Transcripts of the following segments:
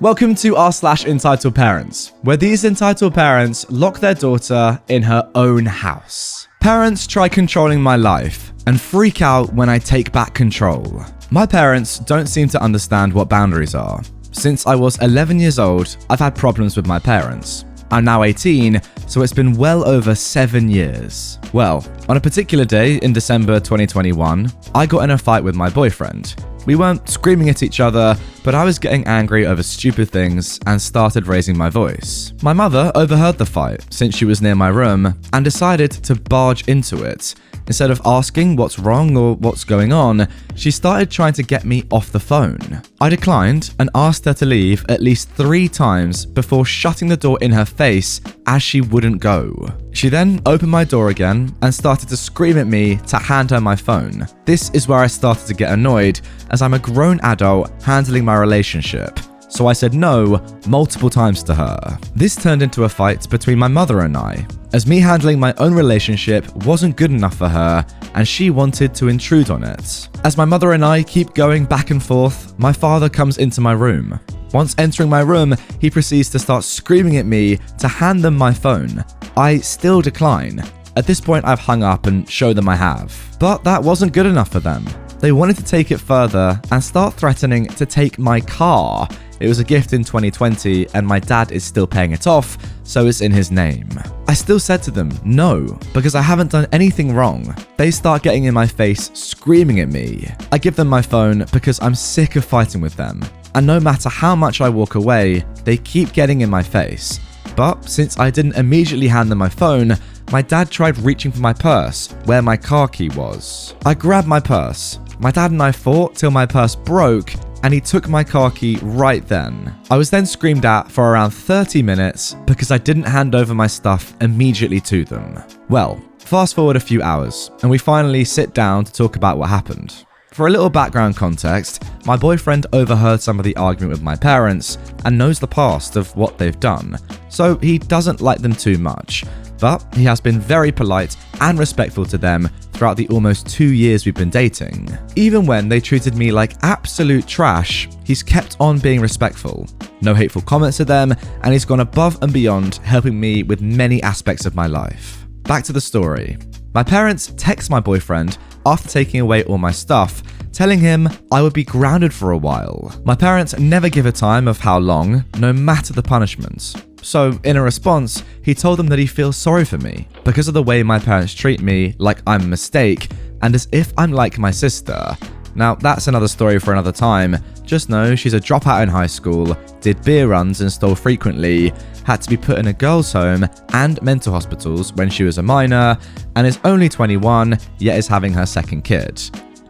Welcome to r/entitled parents, where these entitled parents lock their daughter in her own house. Parents try controlling my life and freak out when I take back control. My parents don't seem to understand what boundaries are. Since I was 11 years old, I've had problems with my parents. I'm now 18, so it's been well over 7 years. Well, on a particular day in December 2021, I got in a fight with my boyfriend. We weren't screaming at each other, but I was getting angry over stupid things and started raising my voice. My mother overheard the fight since she was near my room and decided to barge into it. Instead of asking what's wrong or what's going on, she started trying to get me off the phone. I declined and asked her to leave at least 3 times before shutting the door in her face as she wouldn't go. She then opened my door again and started to scream at me to hand her my phone. This is where I started to get annoyed, as I'm a grown adult handling my relationship. So I said no multiple times to her. This turned into a fight between my mother and I, as me handling my own relationship wasn't good enough for her and she wanted to intrude on it. As my mother and I keep going back and forth, my father comes into my room. Once entering my room, he proceeds to start screaming at me to hand them my phone. I still decline. At this point, I've hung up and showed them I have. But that wasn't good enough for them. They wanted to take it further and start threatening to take my car. It was a gift in 2020 and my dad is still paying it off, so it's in his name. I still said to them no, because I haven't done anything wrong. They start getting in my face, screaming at me. I give them my phone because I'm sick of fighting with them. And no matter how much I walk away, they keep getting in my face. But since I didn't immediately hand them my phone, my dad tried reaching for my purse, where my car key was. I grabbed my purse. My dad and I fought till my purse broke, and he took my car key right then. I was then screamed at for around 30 minutes because I didn't hand over my stuff immediately to them. Well, fast forward a few hours, and we finally sit down to talk about what happened. For a little background context, my boyfriend overheard some of the argument with my parents and knows the past of what they've done, so he doesn't like them too much. But he has been very polite and respectful to them throughout the almost 2 years we've been dating. Even when they treated me like absolute trash, he's kept on being respectful. No hateful comments to them, and he's gone above and beyond helping me with many aspects of my life. Back to the story. My parents text my boyfriend after taking away all my stuff, telling him I would be grounded for a while. My parents never give a time of how long, no matter the punishment. So, in a response, he told them that he feels sorry for me because of the way my parents treat me like I'm a mistake and as if I'm like my sister. Now, that's another story for another time. Just know she's a dropout in high school, did beer runs and stole frequently, had to be put in a girls' home and mental hospitals when she was a minor, and is only 21, yet is having her second kid.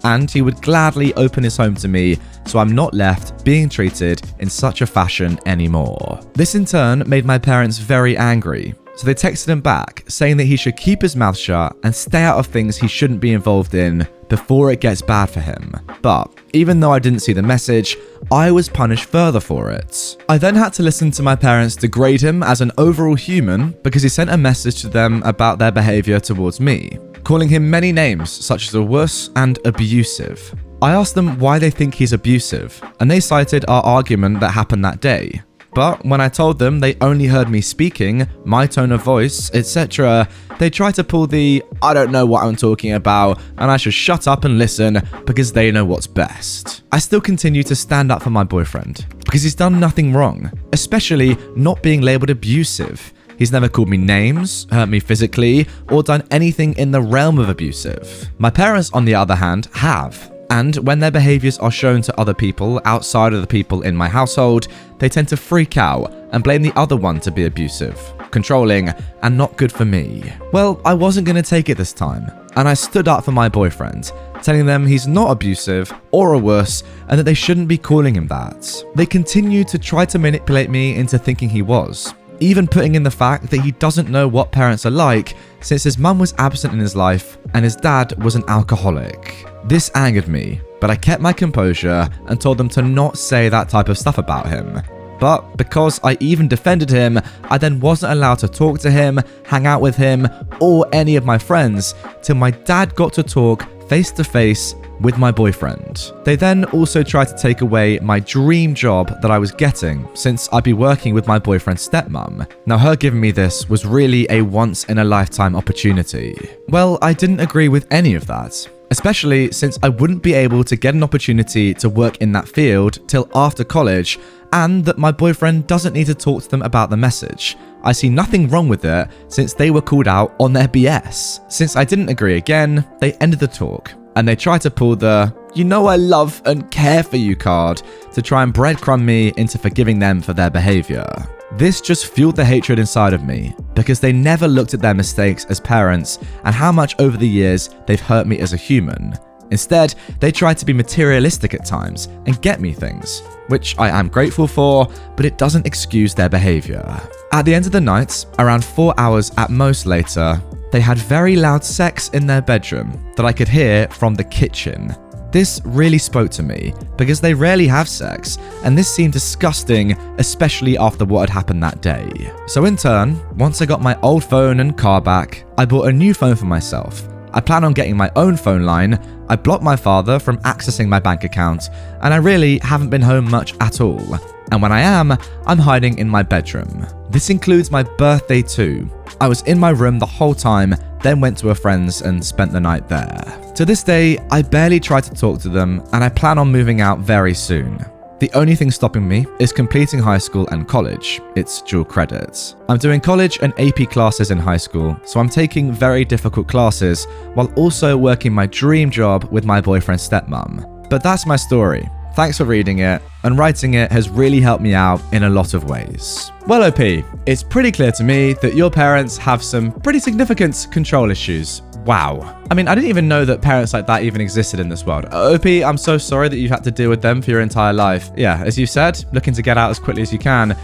And he would gladly open his home to me, so I'm not left being treated in such a fashion anymore. This in turn made my parents very angry, so they texted him back saying that he should keep his mouth shut and stay out of things he shouldn't be involved in before it gets bad for him. But even though I didn't see the message, I was punished further for it. I then had to listen to my parents degrade him as an overall human because he sent a message to them about their behavior towards me, calling him many names such as a wuss and abusive. I asked them why they think he's abusive, and they cited our argument that happened that day. But when I told them they only heard me speaking, my tone of voice, etc., they tried to pull the I don't know what I'm talking about and I should shut up and listen because they know what's best. I still continue to stand up for my boyfriend because he's done nothing wrong, especially not being labelled abusive. He's never called me names, hurt me physically, or done anything in the realm of abusive. My parents, on the other hand, have. And when their behaviors are shown to other people outside of the people in my household, they tend to freak out and blame the other one to be abusive, controlling, and not good for me. Well, I wasn't going to take it this time, and I stood up for my boyfriend, telling them he's not abusive or a wuss and that they shouldn't be calling him that. They continued to try to manipulate me into thinking he was, even putting in the fact that he doesn't know what parents are like since his mum was absent in his life and his dad was an alcoholic. This angered me, but I kept my composure and told them to not say that type of stuff about him. But because I even defended him, I then wasn't allowed to talk to him, hang out with him, or any of my friends till my dad got to talk face to face with my boyfriend. They then also tried to take away my dream job that I was getting, since I'd be working with my boyfriend's stepmom. Now, her giving me this was really a once-in-a-lifetime opportunity. Well, I didn't agree with any of that, especially since I wouldn't be able to get an opportunity to work in that field till after college, and that my boyfriend doesn't need to talk to them about the message. I see nothing wrong with it since they were called out on their BS. Since I didn't agree again, they ended the talk, and they tried to pull the "you know I love and care for you" card to try and breadcrumb me into forgiving them for their behavior. This just fueled the hatred inside of me, because they never looked at their mistakes as parents and how much over the years they've hurt me as a human. Instead, they tried to be materialistic at times and get me things, which I am grateful for, but it doesn't excuse their behavior. At the end of the night, around 4 hours at most later, they had very loud sex in their bedroom that I could hear from the kitchen. This really spoke to me because they rarely have sex, and this seemed disgusting, especially after what had happened that day. So in turn, once I got my old phone and car back, I bought a new phone for myself. I plan on getting my own phone line. I blocked my father from accessing my bank account, and I really haven't been home much at all. And when I am, I'm hiding in my bedroom. This includes my birthday too. I was in my room the whole time, then went to a friend's and spent the night there. To this day, I barely try to talk to them, and I plan on moving out very soon. The only thing stopping me is completing high school and college. It's dual credits. I'm doing college and AP classes in high school, so I'm taking very difficult classes while also working my dream job with my boyfriend's stepmom. But that's my story. Thanks for reading it, and writing it has really helped me out in a lot of ways. Well, OP, it's pretty clear to me that your parents have some pretty significant control issues. Wow. I mean, I didn't even know that parents like that even existed in this world. OP, I'm so sorry that you've had to deal with them for your entire life. Yeah, as you said, looking to get out as quickly as you can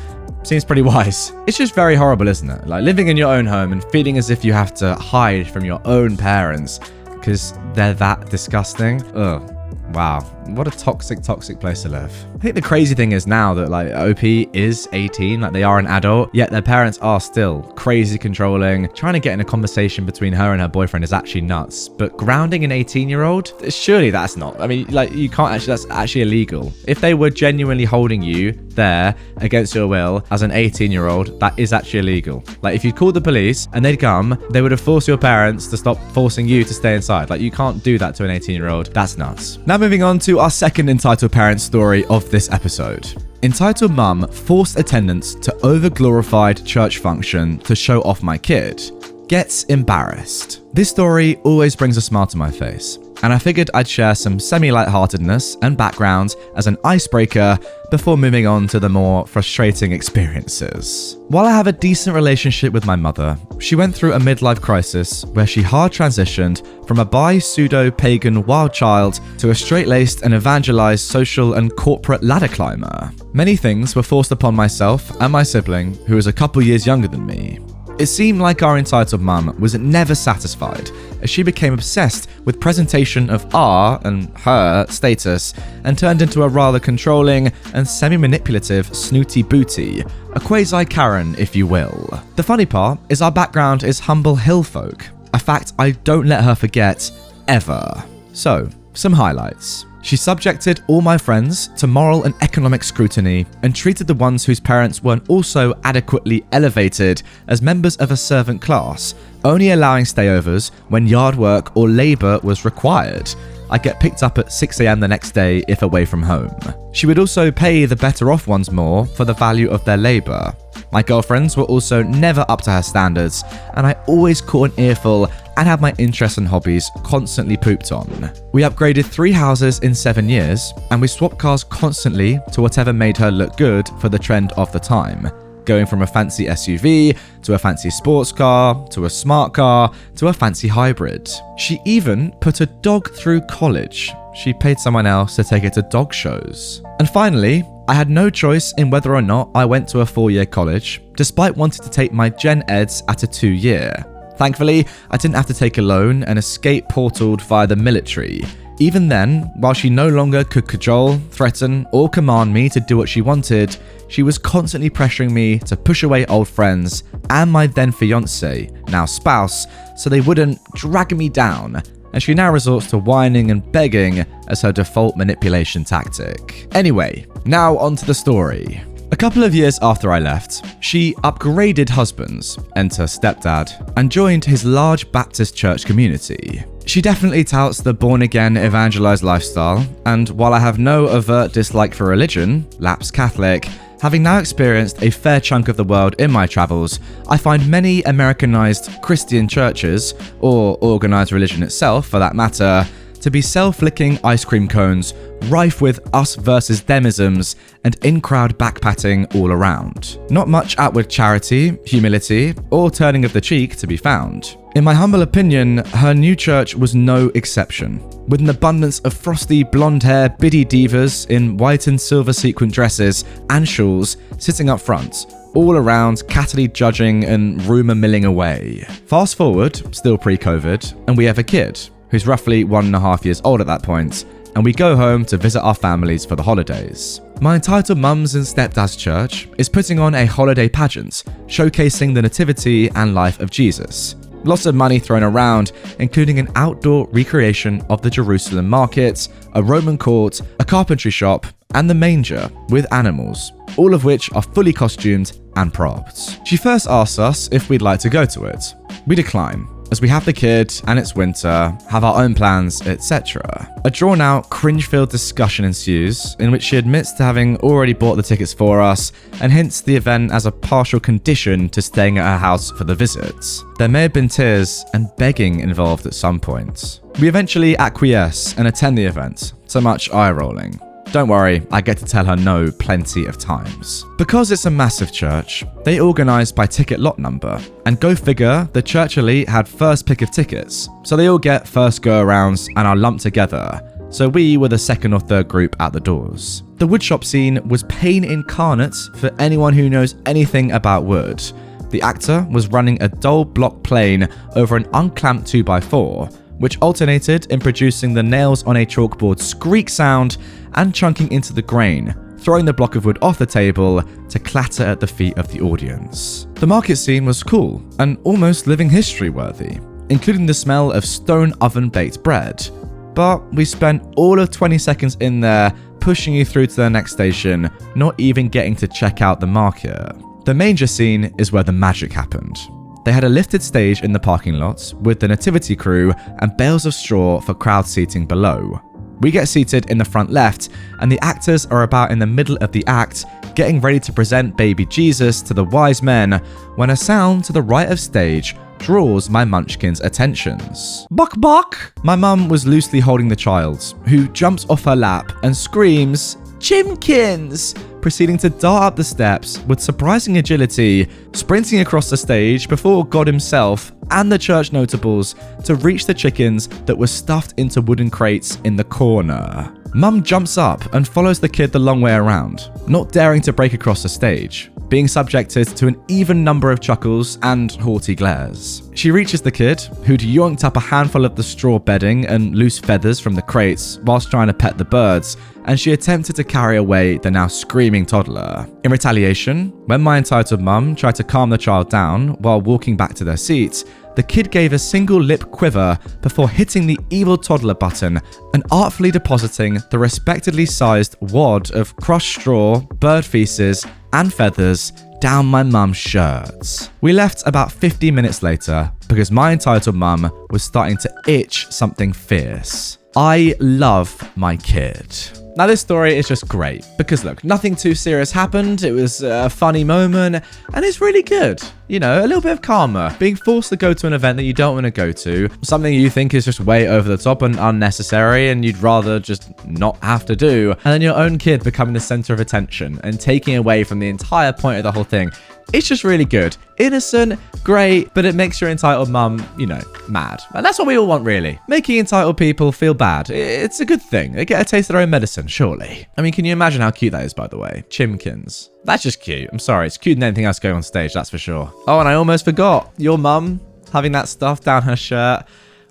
seems pretty wise. It's just very horrible, isn't it? Like living in your own home and feeling as if you have to hide from your own parents because they're that disgusting. Ugh. Wow, what a toxic place to live. I think the crazy thing is now that like OP is 18, like they are an adult, yet their parents are still crazy controlling. Trying to get in a conversation between her and her boyfriend is actually nuts. But grounding an 18-year-old, surely that's not. I mean, like you can't actually, that's actually illegal. If they were genuinely holding you there against your will as an 18-year-old, that is actually illegal. Like if you called the police and they'd come, they would have forced your parents to stop forcing you to stay inside. Like you can't do that to an 18-year-old. That's nuts. Now moving on to our second entitled parent story of this episode. Entitled Mum forced attendance to over-glorified church function to show off my kid. Gets embarrassed. This story always brings a smile to my face, and I figured I'd share some semi-lightheartedness and background as an icebreaker before moving on to the more frustrating experiences. While I have a decent relationship with my mother, she went through a midlife crisis where she hard transitioned from a bi-pseudo-pagan wild child to a straight-laced and evangelized social and corporate ladder climber. Many things were forced upon myself and my sibling, who is a couple years younger than me. It seemed like our entitled mum was never satisfied, as she became obsessed with presentation of our and her status and turned into a rather controlling and semi-manipulative snooty booty, a quasi-Karen if you will. The funny part is our background is humble hill folk, a fact I don't let her forget ever. So, some highlights. She subjected all my friends to moral and economic scrutiny and treated the ones whose parents weren't also adequately elevated as members of a servant class, only allowing stayovers when yard work or labour was required. I'd get picked up at 6 a.m. the next day if away from home. She would also pay the better off ones more for the value of their labour. My girlfriends were also never up to her standards, and I always caught an earful and had my interests and hobbies constantly pooped on. We upgraded 3 houses in 7 years, and we swapped cars constantly to whatever made her look good for the trend of the time. Going from a fancy SUV, to a fancy sports car, to a smart car, to a fancy hybrid. She even put a dog through college. She paid someone else to take it to dog shows. And finally, I had no choice in whether or not I went to a 4-year college, despite wanting to take my Gen Eds at a 2-year. Thankfully, I didn't have to take a loan and escape portaled via the military. Even then, while she no longer could cajole, threaten, or command me to do what she wanted, she was constantly pressuring me to push away old friends and my then fiancé, now spouse, so they wouldn't drag me down. and she now resorts to whining and begging as her default manipulation tactic. Anyway, now onto the story. A couple of years after I left, she upgraded husbands, enter stepdad, and joined his large Baptist church community. She definitely touts the born-again evangelized lifestyle, and while I have no overt dislike for religion, lapsed Catholic, having now experienced a fair chunk of the world in my travels, I find many Americanized Christian churches, or organized religion itself for that matter, to be self-licking ice cream cones, rife with us versus themisms, and in-crowd backpatting all around. Not much outward charity, humility, or turning of the cheek to be found. In my humble opinion, her new church was no exception, with an abundance of frosty blonde-hair biddy divas in white and silver sequin dresses and shawls sitting up front, all around cattily judging and rumour milling away. Fast forward, still pre-COVID, and we have a kid, who's roughly 1.5 years old at that point, and we go home to visit our families for the holidays. My entitled mums and stepdad's church is putting on a holiday pageant, showcasing the nativity and life of Jesus. Lots of money thrown around, including an outdoor recreation of the Jerusalem market, a Roman court, a carpentry shop, and the manger with animals, all of which are fully costumed and propped. She first asks us if we'd like to go to it. We decline, as we have the kid and it's winter, have our own plans, etc. A drawn-out, cringe-filled discussion ensues, in which she admits to having already bought the tickets for us and hints the event as a partial condition to staying at her house for the visits. There may have been tears and begging involved at some point. We eventually acquiesce and attend the event, so much eye-rolling. Don't worry, I get to tell her no plenty of times. Because it's a massive church, they organise by ticket lot number, and go figure, the church elite had first pick of tickets, so they all get first go-arounds and are lumped together, so we were the second or third group at the doors. The woodshop scene was pain incarnate for anyone who knows anything about wood. The actor was running a dull block plane over an unclamped 2x4, which alternated in producing the nails on a chalkboard squeak sound and chunking into the grain, throwing the block of wood off the table to clatter at the feet of the audience. The market scene was cool and almost living history worthy, including the smell of stone oven baked bread. But we spent all of 20 seconds in there pushing you through to the next station, not even getting to check out the market. The manger scene is where the magic happened. They had a lifted stage in the parking lot with the nativity crew and bales of straw for crowd seating below. We get seated in the front left, and the actors are about in the middle of the act, getting ready to present baby Jesus to the wise men, when a sound to the right of stage draws my munchkin's attentions. Buck buck! My mum was loosely holding the child, who jumps off her lap and screams, "Chimkins!" proceeding to dart up the steps with surprising agility, sprinting across the stage before God himself and the church notables to reach the chickens that were stuffed into wooden crates in the corner. Mum jumps up and follows the kid the long way around, not daring to break across the stage, being subjected to an even number of chuckles and haughty glares. She reaches the kid, who'd yoinked up a handful of the straw bedding and loose feathers from the crates whilst trying to pet the birds, and she attempted to carry away the now screaming toddler. In retaliation, when my entitled mum tried to calm the child down while walking back to their seat, the kid gave a single lip quiver before hitting the evil toddler button and artfully depositing the respectably sized wad of crushed straw, bird feces, and feathers down my mum's shirts. We left about 50 minutes later because my entitled mum was starting to itch something fierce. I love my kid. Now this story is just great because look, nothing too serious happened. It was a funny moment and it's really good. You know, a little bit of karma. Being forced to go to an event that you don't want to go to, something you think is just way over the top and unnecessary and you'd rather just not have to do, and then your own kid becoming the center of attention and taking away from the entire point of the whole thing. It's just really good. Innocent, great, but it makes your entitled mum, you know, mad. And that's what we all want, really. Making entitled people feel bad. It's a good thing. They get a taste of their own medicine, surely. I mean, can you imagine how cute that is, by the way? Chimkins. That's just cute. I'm sorry. It's cute than anything else going on stage, that's for sure. Oh, and I almost forgot. Your mum having that stuff down her shirt.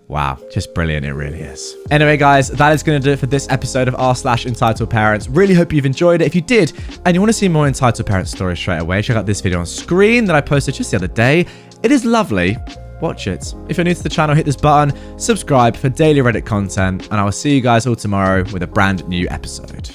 Wow, just brilliant, it really is. Anyway, guys, that is going to do it for this episode of r/Entitled Parents. Really hope you've enjoyed it. If you did, and you want to see more Entitled Parents stories straight away, check out this video on screen that I posted just the other day. It is lovely, watch it. If you're new to the channel, hit this button, subscribe for daily Reddit content, and I will see you guys all tomorrow with a brand new episode.